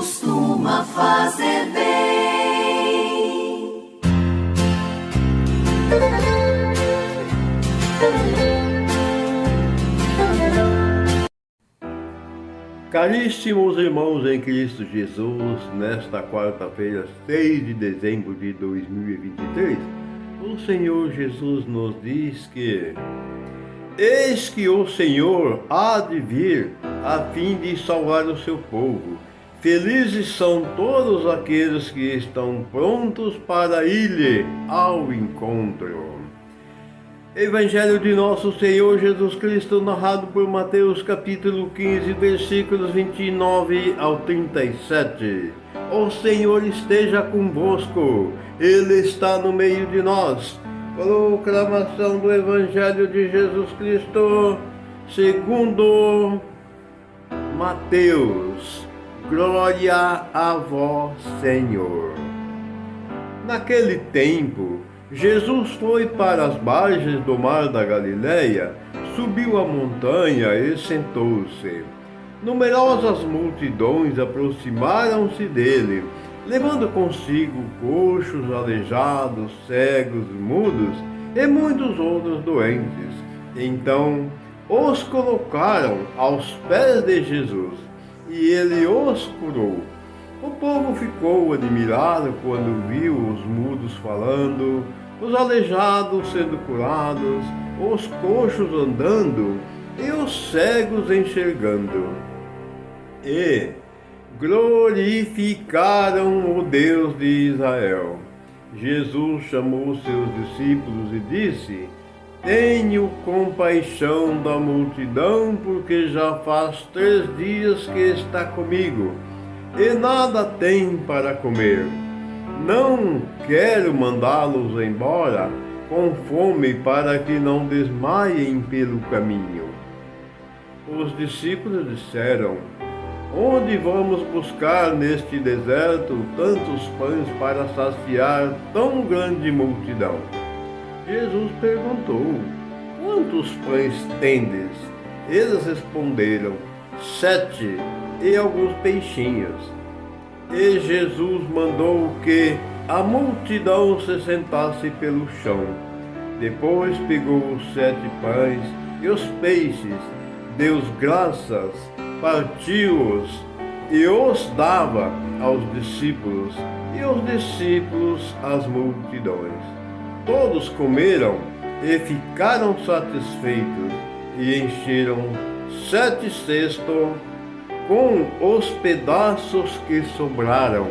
costuma fazer bem. Caríssimos irmãos em Cristo Jesus, nesta quarta-feira, 6 de dezembro de 2023, o Senhor Jesus nos diz que eis que o Senhor há de vir a fim de salvar o seu povo. Felizes são todos aqueles que estão prontos para ir ao encontro. Evangelho de nosso Senhor Jesus Cristo, narrado por Mateus capítulo 15, versículos 29 ao 37. O Senhor esteja convosco, Ele está no meio de nós. Proclamação do Evangelho de Jesus Cristo, segundo Mateus. Glória a vós, Senhor. Naquele tempo, Jesus foi para as margens do mar da Galileia, subiu a montanha e sentou-se. Numerosas multidões aproximaram-se dele, levando consigo coxos, aleijados, cegos, mudos e muitos outros doentes. Então os colocaram aos pés de Jesus, e ele os curou. O povo ficou admirado quando viu os mudos falando, os aleijados sendo curados, os coxos andando e os cegos enxergando. E glorificaram o Deus de Israel. Jesus chamou seus discípulos e disse: tenho compaixão da multidão, porque já faz 3 dias que está comigo e nada tem para comer. Não quero mandá-los embora com fome, para que não desmaiem pelo caminho. Os discípulos disseram: onde vamos buscar neste deserto tantos pães para saciar tão grande multidão? Jesus perguntou: quantos pães tendes? Eles responderam: 7, e alguns peixinhos. E Jesus mandou que a multidão se sentasse pelo chão. Depois pegou os 7 pães e os peixes, deu graças, partiu-os e os dava aos discípulos, e os discípulos às multidões. Todos comeram e ficaram satisfeitos, e encheram 7 cestos com os pedaços que sobraram.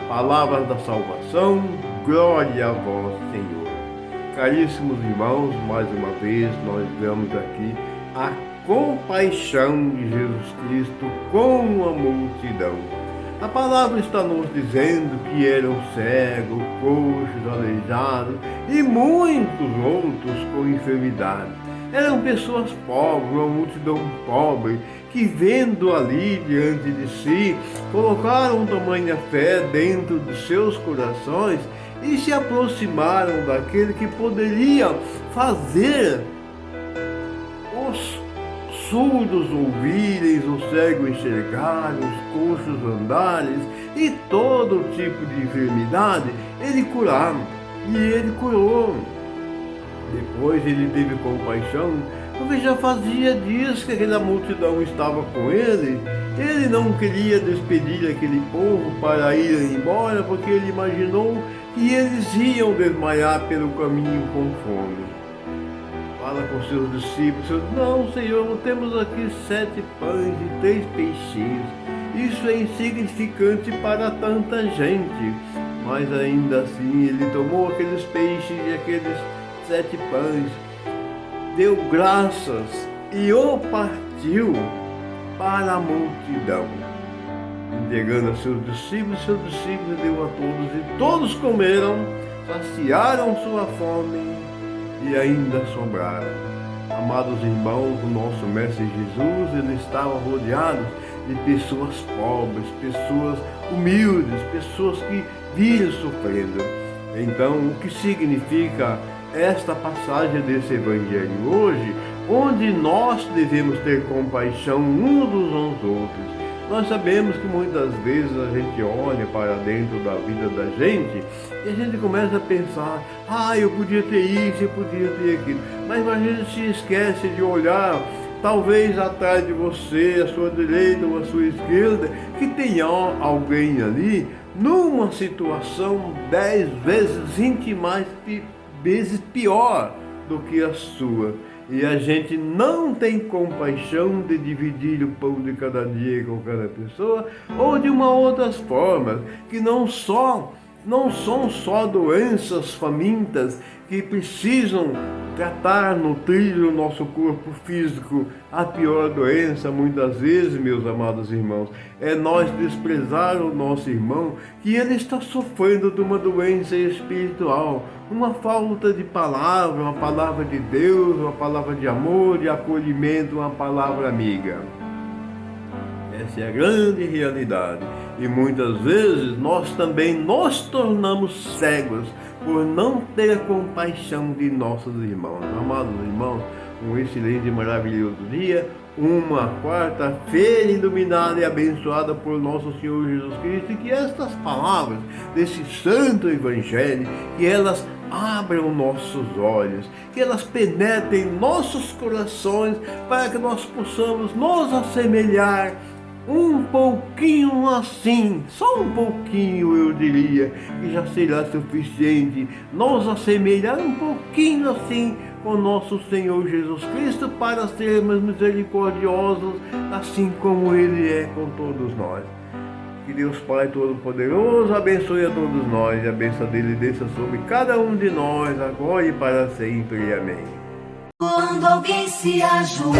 Palavra da salvação, glória a vós, Senhor. Caríssimos irmãos, mais uma vez nós vemos aqui a compaixão de Jesus Cristo com a multidão. A palavra está nos dizendo que eram cegos, coxos, aleijados e muitos outros com enfermidade. Eram pessoas pobres, uma multidão pobre, que vendo ali diante de si, colocaram tamanha fé dentro de seus corações e se aproximaram daquele que poderia fazer os surdos ouvirem, os cegos enxergarem, os coxos andarem e todo tipo de enfermidade ele curava. E ele curou. Depois ele teve compaixão, porque já fazia dias que aquela multidão estava com ele. Ele não queria despedir aquele povo para ir embora, porque ele imaginou que eles iam desmaiar pelo caminho com fome. Fala com seus discípulos: não, Senhor, temos aqui 7 pães e 3 peixinhos. Isso é insignificante para tanta gente. Mas ainda assim ele tomou aqueles peixes e aqueles 7 pães, deu graças e o partiu para a multidão, entregando a seus discípulos deu a todos, e todos comeram, saciaram sua fome e ainda sobraram. Amados irmãos, o nosso Mestre Jesus, ele estava rodeado de pessoas pobres, pessoas humildes, pessoas que viram sofrendo. Então, o que significa esta passagem desse Evangelho hoje, onde nós devemos ter compaixão uns dos outros? Nós sabemos que muitas vezes a gente olha para dentro da vida da gente e a gente começa a pensar, eu podia ter isso, eu podia ter aquilo. Mas a gente se esquece de olhar, talvez atrás de você, à sua direita ou à sua esquerda, que tenha alguém ali numa situação 10 vezes, 20 vezes pior do que a sua. E a gente não tem compaixão de dividir o pão de cada dia com cada pessoa, ou de uma outras formas, que não são só doenças famintas que precisam tratar, nutrir o nosso corpo físico. A pior doença, muitas vezes, meus amados irmãos, é nós desprezar o nosso irmão, que ele está sofrendo de uma doença espiritual, uma falta de palavra, uma palavra de Deus, uma palavra de amor, de acolhimento, uma palavra amiga. Essa é a grande realidade. E muitas vezes nós também nos tornamos cegos por não ter compaixão de nossos irmãos. Amados irmãos, um excelente e maravilhoso dia, uma quarta-feira iluminada e abençoada por nosso Senhor Jesus Cristo, e que estas palavras desse santo evangelho, que elas abram nossos olhos, que elas penetrem nossos corações, para que nós possamos nos assemelhar um pouquinho assim, só um pouquinho eu diria, que já será suficiente, nos assemelhar um pouquinho assim com nosso Senhor Jesus Cristo, para sermos misericordiosos, assim como Ele é com todos nós. Que Deus Pai Todo-Poderoso abençoe a todos nós, e a bênção dele desça sobre cada um de nós, agora e para sempre. Amém. Quando alguém se ajoelha